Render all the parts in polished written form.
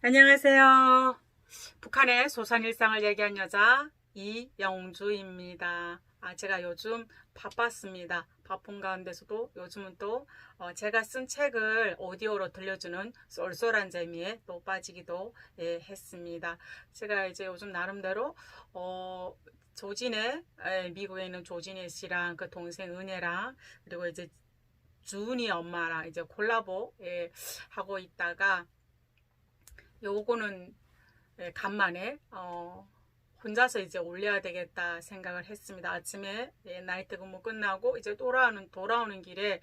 안녕하세요. 북한의 소소한 일상을 얘기한 여자 이영주입니다. 제가 요즘 바빴습니다. 바쁜 가운데서도 요즘은 또 제가 쓴 책을 오디오로 들려주는 쏠쏠한 재미에 또 빠지기도 했습니다. 제가 이제 요즘 나름대로 조진의 미국에 있는 조진혜 씨랑 그 동생 은혜랑 그리고 이제 주은이 엄마랑 이제 콜라보 하고 있다가 요거는 간만에 혼자서 이제 올려야 되겠다 생각을 했습니다. 아침에 나이트 근무 끝나고 이제 돌아오는 길에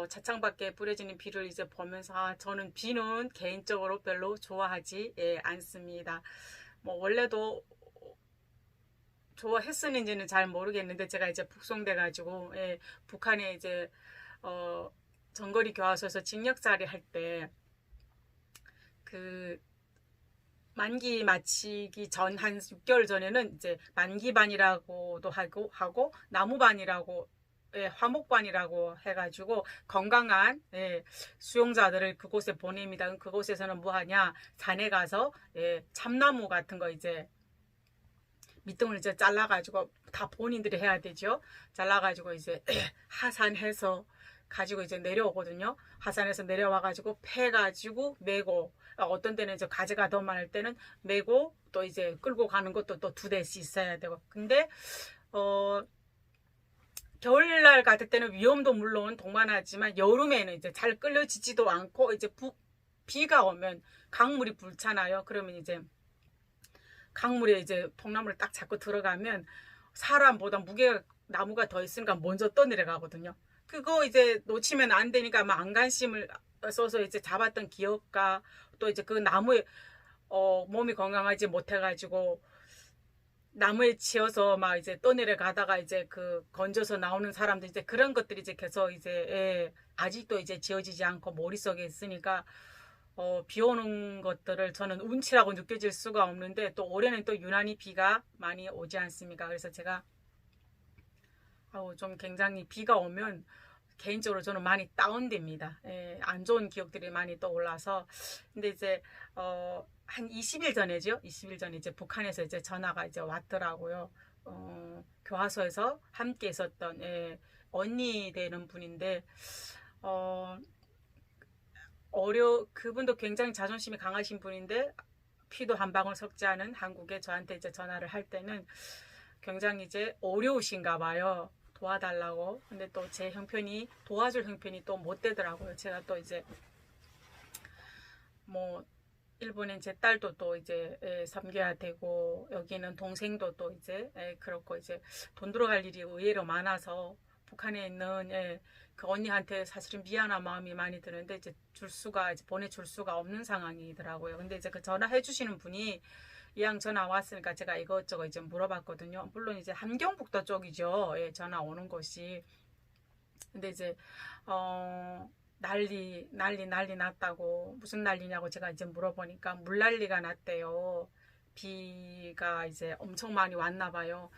차창 밖에 뿌려지는 비를 이제 보면서 저는 비는 개인적으로 별로 좋아하지 않습니다. 뭐 원래도 좋아했었는지는 잘 모르겠는데 제가 이제 북송돼 가지고 북한에 이제 어, 전거리 교화소에서 징역살이 할 때 그 만기 마치기 전 한 6개월 전에는 이제 만기반이라고도 하고 나무반이라고 화목반이라고 해가지고 건강한 수용자들을 그곳에 보냅니다. 그곳에서는 뭐 하냐? 산에 가서 참나무 같은 거 이제 밑둥을 이제 잘라가지고 다 본인들이 해야 되죠. 잘라가지고 이제 하산해서 가지고 이제 내려오거든요. 하산해서 내려와가지고 패가지고 메고 어떤 때는 이제 가지가 더 많을 때는 메고 또 이제 끌고 가는 것도 또 2대씩 있어야 되고. 근데 어 겨울날 같을 때는 위험도 물론 동반하지만 여름에는 이제 잘 끌려지지도 않고 이제 비가 오면 강물이 불잖아요. 그러면 이제 강물에 이제 통나무를 딱 잡고 들어가면 사람보다 무게가 나무가 더 있으니까 먼저 떠내려가거든요. 그거 이제 놓치면 안 되니까 막 안간힘을 써서 이제 잡았던 기억과 또 이제 그 나무에 몸이 건강하지 못해가지고 나무에 치여서 막 이제 떠내려가다가 이제 그 건져서 나오는 사람들 이제 그런 것들이 이제 계속 이제 아직도 이제 지워지지 않고 머릿속에 있으니까 비 오는 것들을 저는 운치라고 느껴질 수가 없는데 또 올해는 또 유난히 비가 많이 오지 않습니까? 그래서 제가 좀 굉장히 비가 오면 개인적으로 저는 많이 다운됩니다. 안 좋은 기억들이 많이 떠올라서. 근데 이제 한 20일 전에죠. 20일 전에 이제 북한에서 이제 전화가 이제 왔더라고요. 교화소에서 함께 있었던 언니 되는 분인데 어, 그분도 굉장히 자존심이 강하신 분인데 피도 한 방울 섞지 않은 한국에 저한테 이제 전화를 할 때는 굉장히 이제 어려우신가 봐요. 도와달라고. 근데 또 제 형편이 도와줄 형편이 또 못 되더라고요. 제가 또 이제 뭐 일본엔 제 딸도 또 이제 섬겨야 되고 여기는 동생도 또 이제 그렇고 이제 돈 들어갈 일이 의외로 많아서 북한에 있는 그 언니한테 사실은 미안한 마음이 많이 드는데 이제 이제 보내줄 수가 없는 상황이더라고요. 근데 이제 그 전화해 주시는 분이 이왕 전화 왔으니까 제가 이것저것 이제 물어봤거든요. 물론 이제 함경북도 쪽이죠. 전화 오는 곳이. 근데 이제 난리 났다고. 무슨 난리냐고 제가 이제 물어보니까 물난리가 났대요. 비가 이제 엄청 많이 왔나 봐요.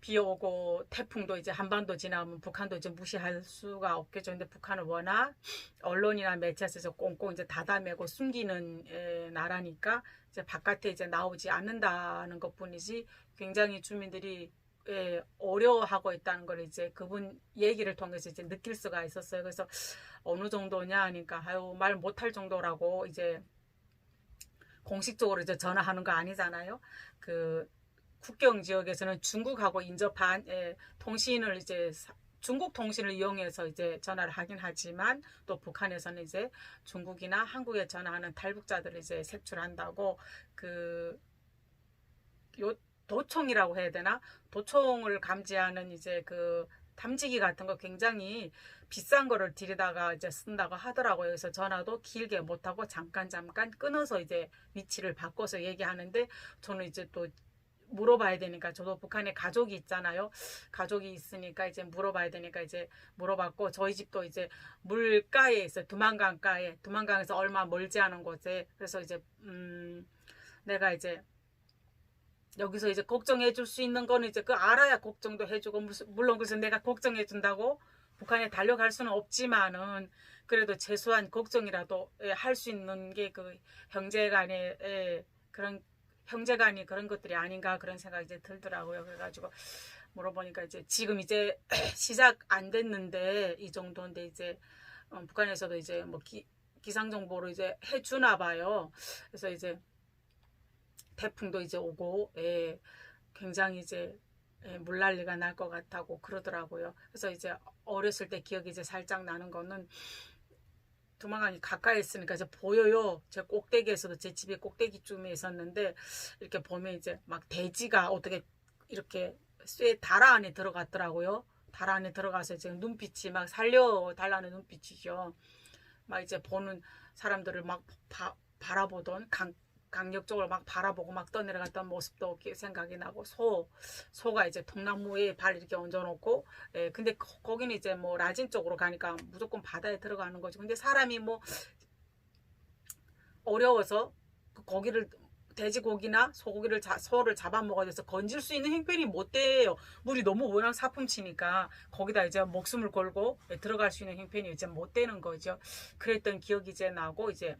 비 오고 태풍도 이제 한반도 지나면 북한도 이제 무시할 수가 없겠죠. 근데 북한은 워낙 언론이나 매체에서 꽁꽁 이제 닫아매고 숨기는 나라니까 이제 바깥에 이제 나오지 않는다는 것뿐이지 굉장히 주민들이 어려워하고 있다는 걸 이제 그분 얘기를 통해서 이제 느낄 수가 있었어요. 그래서 어느 정도냐 하니까 말 못할 정도라고 이제 공식적으로 이제 전화하는 거 아니잖아요. 그 국경 지역에서는 중국하고 인접한 통신을 이제 중국 통신을 이용해서 이제 전화를 하긴 하지만 또 북한에서는 이제 중국이나 한국에 전화하는 탈북자들을 이제 색출한다고 그 요 도청이라고 해야 되나? 도청을 감지하는 이제 그 탐지기 같은 거 굉장히 비싼 거를 들여다가 이제 쓴다고 하더라고요. 그래서 전화도 길게 못하고 잠깐 끊어서 이제 위치를 바꿔서 얘기하는데 저는 이제 또 물어봐야 되니까 저도 북한에 가족이 있잖아요. 가족이 있으니까 이제 물어봐야 되니까 이제 물어봤고 저희 집도 이제 물가에 있어요. 두만강에서 얼마 멀지 않은 곳에. 그래서 이제 내가 이제 여기서 이제 걱정해 줄 수 있는 거는 이제 그 알아야 걱정도 해주고 물론 그래서 내가 걱정해 준다고 북한에 달려갈 수는 없지만은 그래도 최소한 걱정이라도 할 수 있는 게 그 형제간의 그런 형제간이 그런 것들이 아닌가 그런 생각이 이제 들더라고요. 그래가지고 물어보니까 이제 지금 이제 시작 안 됐는데 이 정도인데 이제 북한에서도 이제 뭐 기상 정보로 이제 해주나 봐요. 그래서 이제 태풍도 이제 오고 굉장히 이제 물난리가 날 것 같다고 그러더라고요. 그래서 이제 어렸을 때 기억이 이제 살짝 나는 거는 두만강이 가까이 있으니까 이제 보여요. 제 꼭대기에서도 제 집의 꼭대기쯤에 있었는데 이렇게 보면 이제 막 돼지가 어떻게 이렇게 쇠 다라 안에 들어갔더라고요. 다라 안에 들어가서 지금 눈빛이 막 살려달라는 눈빛이죠. 막 이제 보는 사람들을 막 바라보던 강력적으로 막 바라보고 막 떠내려갔던 모습도 생각이 나고 소가 이제 통나무에 발 이렇게 얹어놓고 근데 거기는 이제 뭐 라진 쪽으로 가니까 무조건 바다에 들어가는 거죠. 근데 사람이 뭐 어려워서 거기를 돼지고기나 소를 잡아먹어야 돼서 건질 수 있는 형편이 못 돼요. 물이 너무 워낙 사품치니까 거기다 이제 목숨을 걸고 들어갈 수 있는 형편이 이제 못 되는 거죠. 그랬던 기억이 이제 나고 이제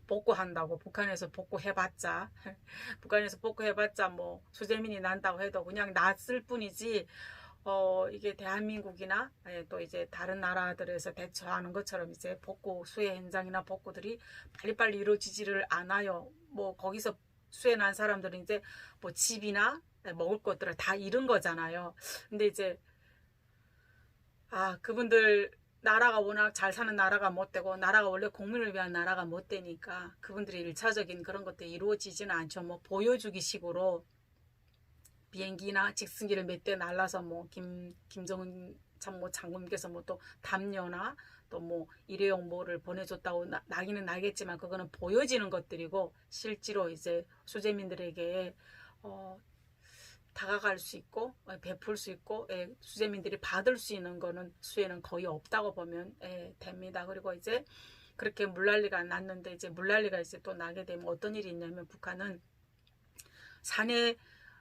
복구한다고 북한에서 복구해봤자 북한에서 복구해봤자 뭐 수재민이 난다고 해도 그냥 났을 뿐이지 이게 대한민국이나 또 이제 다른 나라들에서 대처하는 것처럼 이제 복구 수해 현장이나 복구들이 빨리빨리 이루어지지를 않아요. 뭐 거기서 수해 난 사람들은 이제 뭐 집이나 먹을 것들을 다 잃은 거잖아요. 근데 이제 그분들 나라가 워낙 잘 사는 나라가 못 되고 나라가 원래 국민을 위한 나라가 못 되니까 그분들의 일차적인 그런 것들이 이루어지지는 않죠. 뭐 보여주기 식으로 비행기나 직승기를 몇 대 날라서 뭐 김정은 참모 장군께서 뭐 또 담요나 또 뭐 일회용 뭐를 보내줬다고 나기는 나겠지만 그거는 보여지는 것들이고 실제로 이제 수재민들에게 다가갈 수 있고 베풀 수 있고 수재민들이 받을 수 있는 거는 수혜는 거의 없다고 보면 됩니다. 그리고 이제 그렇게 물난리가 났는데 이제 물난리가 이제 또 나게 되면 어떤 일이 있냐면 북한은 산에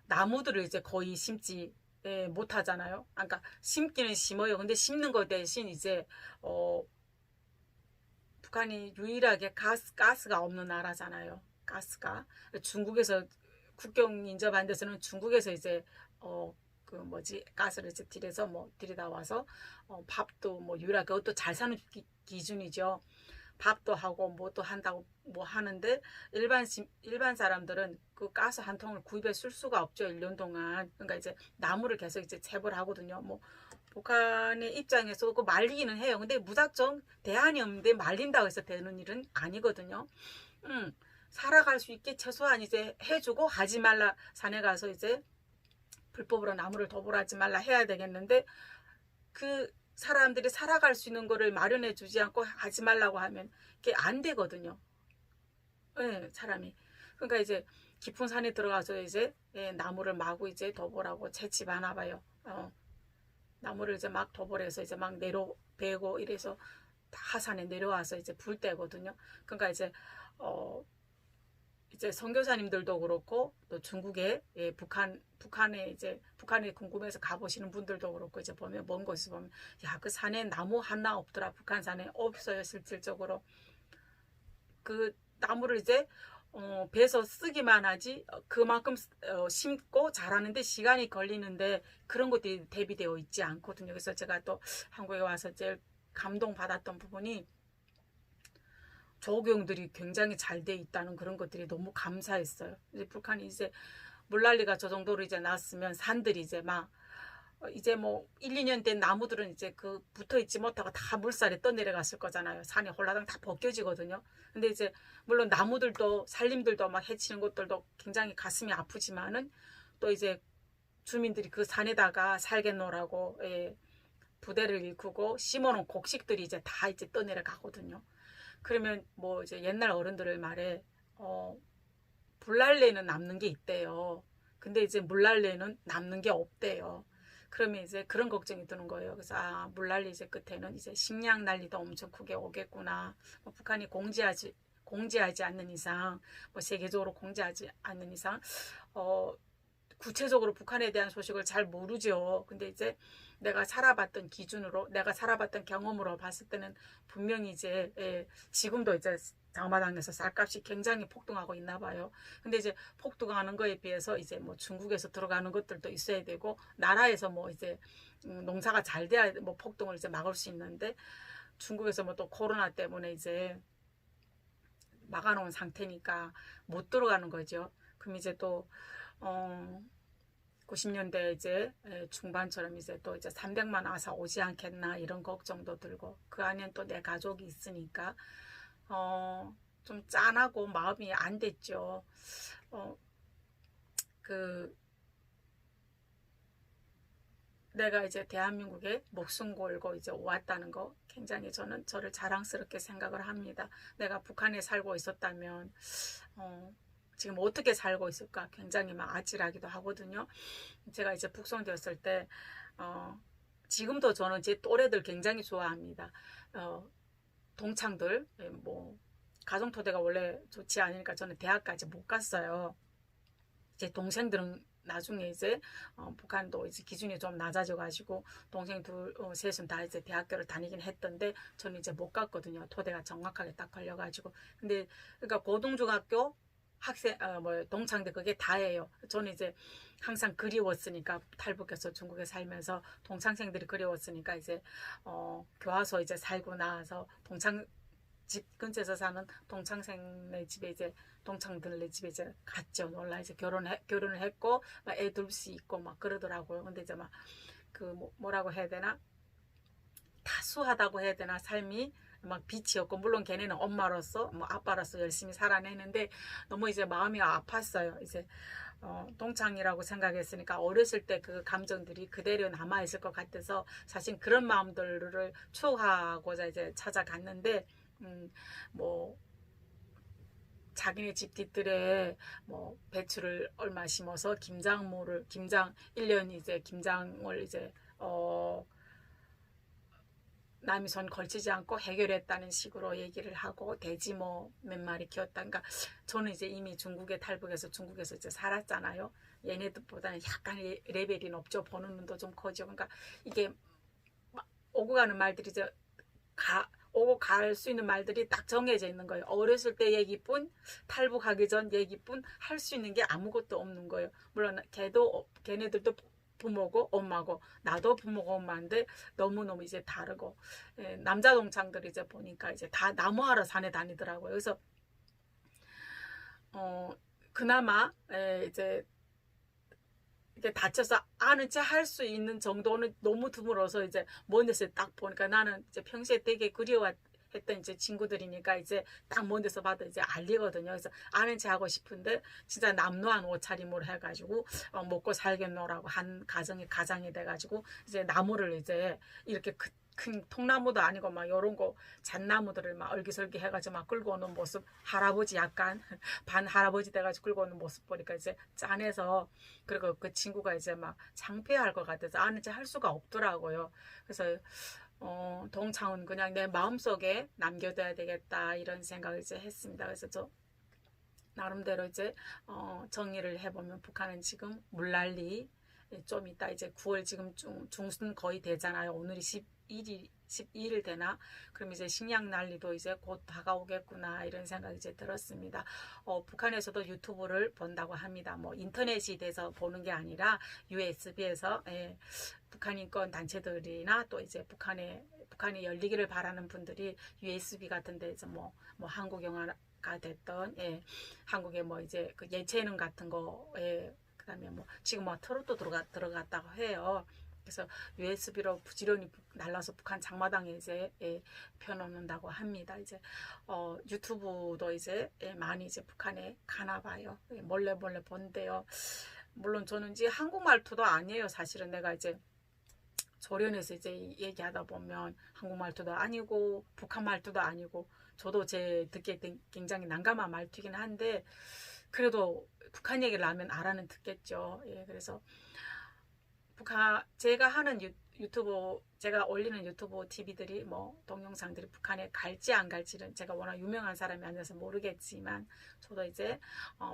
나무들을 이제 거의 심지 못하잖아요. 그러니까 심기는 심어요. 근데 심는 거 대신 이제 북한이 유일하게 가스가 없는 나라잖아요. 가스가 중국에서 국경 인접한 데서는 중국에서 이제 그 뭐지 가스를 이제 들여서 뭐 들이다 와서 밥도 뭐 유일하게 그것도 잘 사는 기준이죠. 밥도 하고 뭐 또 한다고 뭐 하는데 일반 사람들은 그 가스 한 통을 구입해 쓸 수가 없죠. 1년 동안. 그러니까 이제 나무를 계속 이제 채벌 하거든요. 뭐 북한의 입장에서 그 말리기는 해요. 근데 무작정 대안이 없는데 말린다고 해서 되는 일은 아니거든요. 살아갈 수 있게 최소한 이제 해주고 하지 말라 산에 가서 이제 불법으로 나무를 도벌하지 말라 해야 되겠는데 그 사람들이 살아갈 수 있는 거를 마련해 주지 않고 하지 말라고 하면 그게 안 되거든요. 사람이. 그러니까 이제 깊은 산에 들어가서 이제 나무를 마구 이제 도벌하고 채집하나 봐요. 나무를 이제 막 도벌해서 이제 막 베고 이래서 다 하산에 내려와서 이제 불 때거든요. 그러니까 이제 이제 선교사님들도 그렇고 또 중국에 북한에 궁금해서 가보시는 분들도 그렇고 이제 보면 먼 곳에서 보면 야 그 산에 나무 하나 없더라. 북한 산에 없어요. 실질적으로 그 나무를 이제 베서 쓰기만 하지 그만큼 심고 자라는데 시간이 걸리는데 그런 것들이 대비되어 있지 않거든요. 그래서 제가 또 한국에 와서 제일 감동받았던 부분이 조경들이 굉장히 잘 돼 있다는 그런 것들이 너무 감사했어요. 이제 북한이 이제 물난리가 저 정도로 이제 났으면 산들이 이제 막 이제 뭐 1, 2년 된 나무들은 이제 그 붙어 있지 못하고 다 물살에 떠내려갔을 거잖아요. 산이 홀라당 다 벗겨지거든요. 근데 이제 물론 나무들도 산림들도 막 해치는 것들도 굉장히 가슴이 아프지만은 또 이제 주민들이 그 산에다가 살겠노라고 부대를 일구고 심어놓은 곡식들이 이제 다 이제 떠내려가거든요. 그러면 뭐 이제 옛날 어른들의 말에 불날래는 남는 게 있대요. 근데 이제 물날래는 남는 게 없대요. 그러면 이제 그런 걱정이 드는 거예요. 그래서 물난리 이제 끝에는 이제 식량 난리도 엄청 크게 오겠구나. 뭐 북한이 공지하지 않는 이상, 뭐 세계적으로 공지하지 않는 이상, 구체적으로 북한에 대한 소식을 잘 모르죠. 근데 이제 내가 살아봤던 기준으로, 내가 살아봤던 경험으로 봤을 때는 분명히 이제 지금도 이제 장마당에서 쌀값이 굉장히 폭등하고 있나 봐요. 근데 이제 폭등하는 거에 비해서 이제 뭐 중국에서 들어가는 것들도 있어야 되고, 나라에서 뭐 이제 농사가 잘 돼야 뭐 폭등을 이제 막을 수 있는데, 중국에서 뭐 또 코로나 때문에 이제 막아놓은 상태니까 못 들어가는 거죠. 그럼 이제 또 90년대 이제 중반처럼 이제 또 이제 300만 아사 오지 않겠나 이런 걱정도 들고, 그 안엔 또 내 가족이 있으니까 좀 짠하고 마음이 안 됐죠. 그 내가 이제 대한민국에 목숨 걸고 이제 왔다는 거 굉장히 저를 자랑스럽게 생각을 합니다. 내가 북한에 살고 있었다면 지금 어떻게 살고 있을까 굉장히 막 아찔하기도 하거든요. 제가 이제 북송되었을 때 지금도 저는 제 또래들 굉장히 좋아합니다. 동창들 뭐 가정토대가 원래 좋지 않으니까 저는 대학까지 못 갔어요. 제 동생들은 나중에 이제 북한도 이제 기준이 좀 낮아져 가지고 동생 둘 셋은 다 이제 대학교를 다니긴 했던데 저는 이제 못 갔거든요. 토대가 정확하게 딱 걸려 가지고. 근데 그러니까 고등중학교 학생 뭐 동창들 그게 다예요. 저는 이제 항상 그리웠으니까, 탈북해서 중국에 살면서 동창생들이 그리웠으니까 이제 교화소 이제 살고 나서 동창 집 근처에서 사는 동창생네 집에 이제 동창들네 집에 이제 갔죠. 놀라 이제 결혼을 했고 막 애 둘 수 있고 막 그러더라고요. 근데 이제 막 그 뭐라고 해야 되나, 다수하다고 해야 되나, 삶이 막 빛이었고, 물론 걔네는 엄마로서 뭐 아빠로서 열심히 살아내는데 너무 이제 마음이 아팠어요. 이제 동창이라고 생각했으니까 어렸을 때 그 감정들이 그대로 남아있을 것 같아서 사실 그런 마음들을 추억하고자 이제 찾아갔는데 뭐 자기네 집 뒤뜰에 뭐 배추를 얼마 심어서 김장 1년 이제 김장을 이제 남이 손 걸치지 않고 해결했다는 식으로 얘기를 하고, 돼지 뭐 몇 마리 키웠다. 그러니까 저는 이제 이미 중국에 탈북해서 중국에서 이제 살았잖아요. 얘네들보다는 약간 레벨이 높죠. 보는 눈도 좀 커지고. 그러니까 이게 오고 가는 말들이 이제 오고 갈 수 있는 말들이 딱 정해져 있는 거예요. 어렸을 때 얘기뿐, 탈북하기 전 얘기뿐 할 수 있는 게 아무것도 없는 거예요. 물론 걔네들도 부모고 엄마고 나도 부모고 엄마인데 너무너무 이제 다르고, 남자 동창들이 이제 보니까 이제 다 나무하러 산에 다니더라고요. 그래서 그나마 이제 이렇게 다쳐서 아는 체 할 수 있는 정도는 너무 드물어서 이제 먼 데서 딱 보니까, 나는 이제 평소에 되게 그리워했던 이제 친구들이니까 이제 딱 먼 데서 봐도 이제 알리거든요. 그래서 아는 체 하고 싶은데 진짜 남루한 옷차림으로 해가지고 먹고 살겠노라고 한 가정이 돼가지고 이제 나무를 이제 이렇게 큰 통나무도 아니고 막 요런 거 잣나무들을 막 얼기설기 해가지고 막 끌고 오는 모습, 할아버지 약간 반 할아버지 돼가지고 끌고 오는 모습 보니까 이제 짠해서, 그리고 그 친구가 이제 막 창피할 것 같아서 아는 체 할 수가 없더라고요. 그래서 동창은 그냥 내 마음속에 남겨둬야 되겠다 이런 생각을 이제 했습니다. 그래서 저 나름대로 이제 정리를 해보면 북한은 지금 물난리, 좀 이따 이제 9월 지금 중순 거의 되잖아요. 오늘이 12일 되나? 그럼 이제 식량 난리도 이제 곧 다가오겠구나 이런 생각이 이제 들었습니다. 북한에서도 유튜브를 본다고 합니다. 뭐 인터넷이 돼서 보는 게 아니라 USB에서 북한 인권 단체들이나 또 이제 북한이 열리기를 바라는 분들이 USB 같은 데서 뭐 한국 영화가 됐던 한국의 뭐 이제 그 예체능 같은 거에, 그다음에 뭐 지금 뭐 트롯도 들어갔다고 해요. 그래서 USB로 부지런히 날라서 북한 장마당에 이제 펴놓는다고 합니다. 이제 유튜브도 이제 많이 이제 북한에 가나 봐요. 몰래 본대요. 물론 저는 이제 한국 말투도 아니에요. 사실은 내가 이제 조련에서 이제 얘기하다 보면 한국 말투도 아니고 북한 말투도 아니고, 저도 제 듣기에 굉장히 난감한 말투긴 한데 그래도 북한 얘기를 하면 알아는 듣겠죠. 그래서 제가 하는 유튜브 제가 올리는 유튜브 TV들이 뭐 동영상들이 북한에 갈지 안 갈지는 제가 워낙 유명한 사람이 아니어서 모르겠지만 저도 이제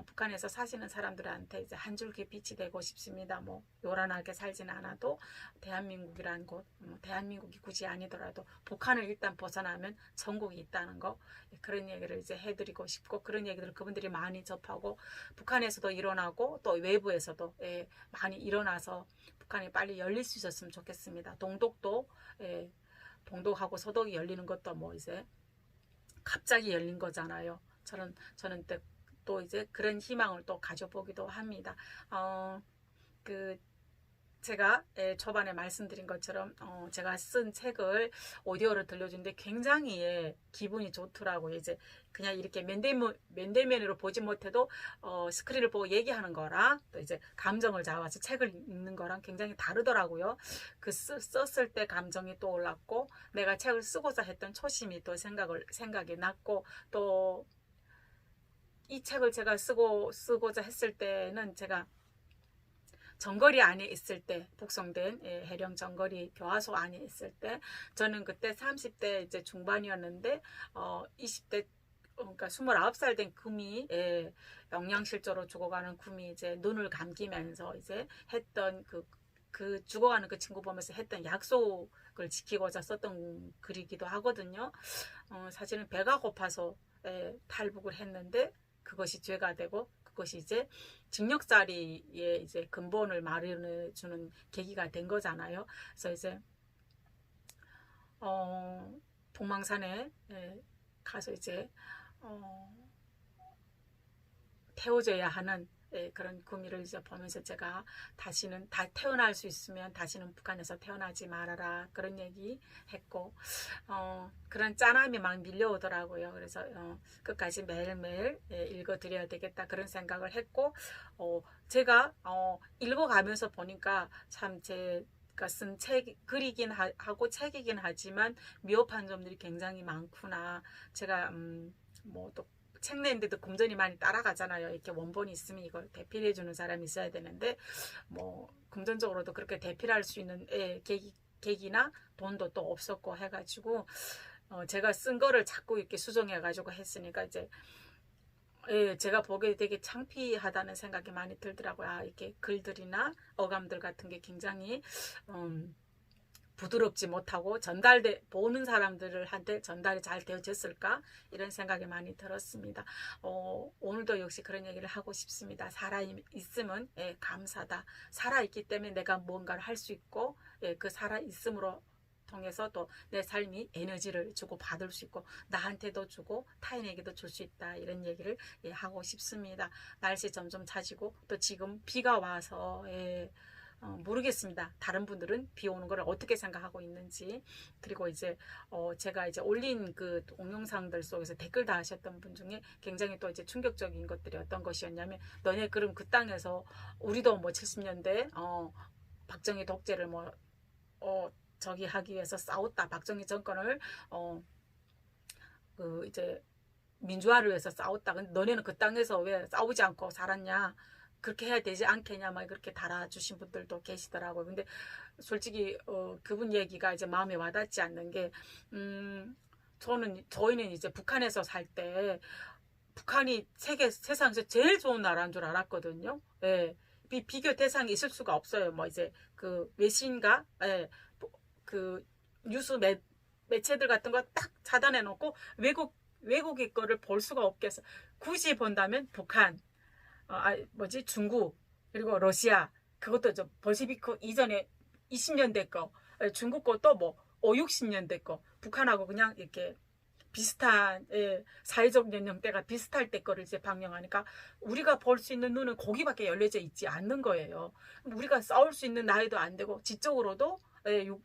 북한에서 사시는 사람들한테 이제 한 줄기 빛이 되고 싶습니다. 뭐 요란하게 살지는 않아도 대한민국이란 곳, 대한민국이 굳이 아니더라도 북한을 일단 벗어나면 전국이 있다는 거, 그런 얘기를 이제 해드리고 싶고, 그런 얘기들을 그분들이 많이 접하고 북한에서도 일어나고 또 외부에서도 많이 일어나서 북한이 빨리 열릴 수 있었으면 좋겠습니다. 동독도 동독하고 서독이 열리는 것도 뭐 이제 갑자기 열린 거잖아요. 저는 또 이제 그런 희망을 또 가져보기도 합니다. 제가 초반에 말씀드린 것처럼 제가 쓴 책을 오디오로 들려주는데 굉장히 기분이 좋더라고요. 이제 그냥 이렇게 면대면으로 보지 못해도 스크린을 보고 얘기하는 거랑 또 이제 감정을 잡아서 책을 읽는 거랑 굉장히 다르더라고요. 썼을 때 감정이 또 올랐고 내가 책을 쓰고자 했던 초심이 또 생각이 났고 또 이 책을 제가 쓰고자 했을 때는 제가 정거리 안에 있을 때 북송된 해령 정거리 교화소 안에 있을 때 저는 그때 30대 이제 중반이었는데 20대 그러니까 29살 된 금이 영양실조로 죽어가는 금이 이제 눈을 감기면서 이제 했던 그 죽어가는 그 친구 보면서 했던 약속을 지키고자 썼던 글이기도 하거든요. 사실은 배가 고파서 탈북을 했는데 그것이 죄가 되고 그것이 이제 징역살이의 이제 근본을 마련해 주는 계기가 된 거잖아요. 그래서 이제 동망산에 가서 이제 태워줘야 하는 그런 구미를 이제 보면서 제가 다시는 태어날 수 있으면 다시는 북한에서 태어나지 말아라 그런 얘기 했고 그런 짠함이 막 밀려오더라고요. 그래서 끝까지 매일매일 읽어드려야 되겠다 그런 생각을 했고 제가 읽어가면서 보니까 참 제가 쓴 글이긴 하고 책이긴 하지만 미흡한 점들이 굉장히 많구나. 제가 뭐 또 책 내는데도 금전이 많이 따라가잖아요. 이렇게 원본이 있으면 이걸 대필해 주는 사람이 있어야 되는데 뭐 금전적으로도 그렇게 대필할 수 있는 계기나 돈도 또 없었고 해가지고 제가 쓴 거를 자꾸 이렇게 수정해 가지고 했으니까 이제 제가 보기에 되게 창피하다는 생각이 많이 들더라고요. 이렇게 글들이나 어감들 같은 게 굉장히 부드럽지 못하고 보는 사람들한테 전달이 잘 되어졌을까 이런 생각이 많이 들었습니다. 오늘도 역시 그런 얘기를 하고 싶습니다. 살아있으면 감사다. 살아있기 때문에 내가 무언가를 할 수 있고 그 살아있음으로 통해서 또 내 삶이 에너지를 주고 받을 수 있고 나한테도 주고 타인에게도 줄 수 있다 이런 얘기를 하고 싶습니다. 날씨 점점 차지고 또 지금 비가 와서 모르겠습니다. 다른 분들은 비 오는 걸 어떻게 생각하고 있는지. 그리고 이제 제가 이제 올린 그 동영상들 속에서 댓글 다하셨던 분 중에 굉장히 또 이제 충격적인 것들이 어떤 것이었냐면 너네 그럼 그 땅에서 우리도 뭐 70년대 박정희 독재를 뭐 저기 하기 위해서 싸웠다. 박정희 정권을 그 이제 민주화를 위해서 싸웠다. 근데 너네는 그 땅에서 왜 싸우지 않고 살았냐? 그렇게 해야 되지 않겠냐 막 그렇게 달아주신 분들도 계시더라고요. 근데 솔직히 그분 얘기가 이제 마음에 와닿지 않는 게 저희는 이제 북한에서 살 때 북한이 세상에서 제일 좋은 나라인 줄 알았거든요. 비교 대상이 있을 수가 없어요. 뭐 이제 그 외신과 그 뉴스 매체들 같은 거 딱 차단해 놓고 외국의 거를 볼 수가 없겠어. 굳이 본다면 북한 중국 그리고 러시아 그것도 좀 볼시비크 이전에 20년대 거 중국 것도 뭐 60년대 거 북한하고 그냥 이렇게 비슷한 사회적 연령대가 비슷할 때 거를 이제 방영하니까 우리가 볼 수 있는 눈은 거기밖에 열려져 있지 않는 거예요. 우리가 싸울 수 있는 나이도 안 되고 지적으로도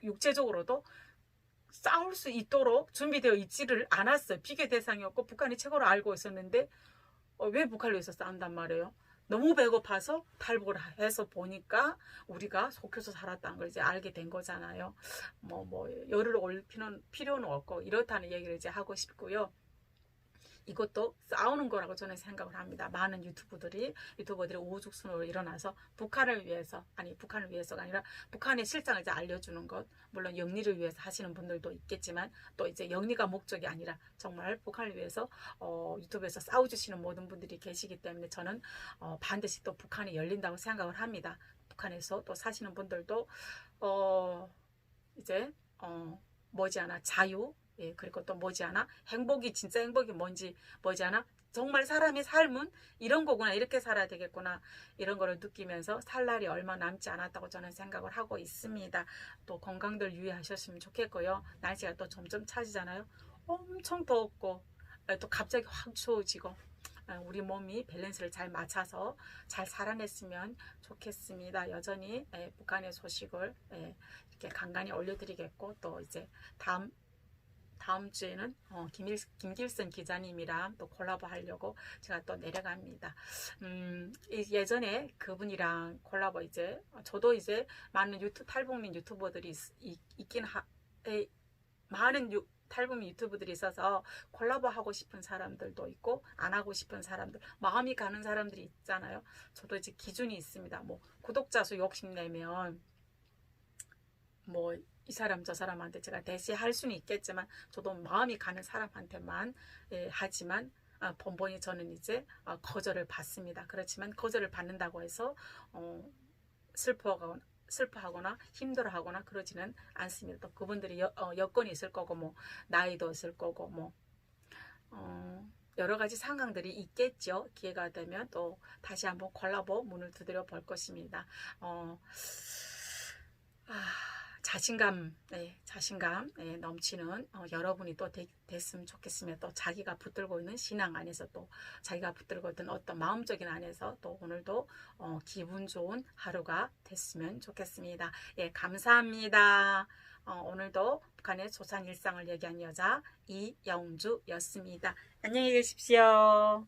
육체적으로도 싸울 수 있도록 준비되어 있지를 않았어요. 비교 대상이었고 북한이 최고로 알고 있었는데 왜 북한을 위해서 싸운단 말이에요. 너무 배고파서 탈북을 해서 보니까 우리가 속혀서 살았다는 걸 이제 알게 된 거잖아요. 열을 올 필요는 없고 이렇다는 얘기를 이제 하고 싶고요. 이것도 싸우는 거라고 저는 생각을 합니다. 많은 유튜버들이 우후죽순으로 일어나서 북한을 위해서가 아니라 북한의 실상을 이제 알려주는 것, 물론 영리를 위해서 하시는 분들도 있겠지만 또 이제 영리가 목적이 아니라 정말 북한을 위해서 유튜브에서 싸워주시는 모든 분들이 계시기 때문에 저는 반드시 또 북한이 열린다고 생각을 합니다. 북한에서 또 사시는 분들도 이제 머지않아 자유, 예, 그리고 또 머지않아 행복이, 진짜 행복이 뭔지 머지않아 정말 사람의 삶은 이런 거구나, 이렇게 살아야 되겠구나, 이런 거를 느끼면서 살 날이 얼마 남지 않았다고 저는 생각을 하고 있습니다. 또 건강들 유의하셨으면 좋겠고요. 날씨가 또 점점 차지잖아요. 엄청 더웠고 또 갑자기 확 추워지고 우리 몸이 밸런스를 잘 맞춰서 잘 살아냈으면 좋겠습니다. 여전히 북한의 소식을 이렇게 간간히 올려드리겠고, 또 이제 다음 주에는 김길선 기자님이랑 또 콜라보 하려고 제가 또 내려갑니다. 예전에 그분이랑 콜라보, 이제 저도 이제 많은 탈북민 유튜버들이 있긴 많은 탈북민 유튜브들이 있어서 콜라보 하고 싶은 사람들도 있고 안 하고 싶은 사람들, 마음이 가는 사람들이 있잖아요. 저도 이제 기준이 있습니다. 뭐 구독자 수 욕심내면 뭐 이 사람 저 사람한테 제가 대시할 수는 있겠지만 저도 마음이 가는 사람한테만 하지만 번번이 저는 이제 거절을 받습니다. 그렇지만 거절을 받는다고 해서 슬퍼하거나 힘들어하거나 그러지는 않습니다. 또 그분들이 여건이 있을 거고 뭐 나이도 있을 거고 뭐 여러 가지 상황들이 있겠죠. 기회가 되면 또 다시 한번 콜라보 문을 두드려 볼 것입니다. 자신감 넘치는 여러분이 또 됐으면 좋겠으며, 또 자기가 붙들고 있는 신앙 안에서, 또 자기가 붙들고 있던 어떤 마음적인 안에서 또 오늘도 기분 좋은 하루가 됐으면 좋겠습니다. 예, 감사합니다. 오늘도 북한의 소소한 일상을 얘기한 여자 이영주였습니다. 안녕히 계십시오.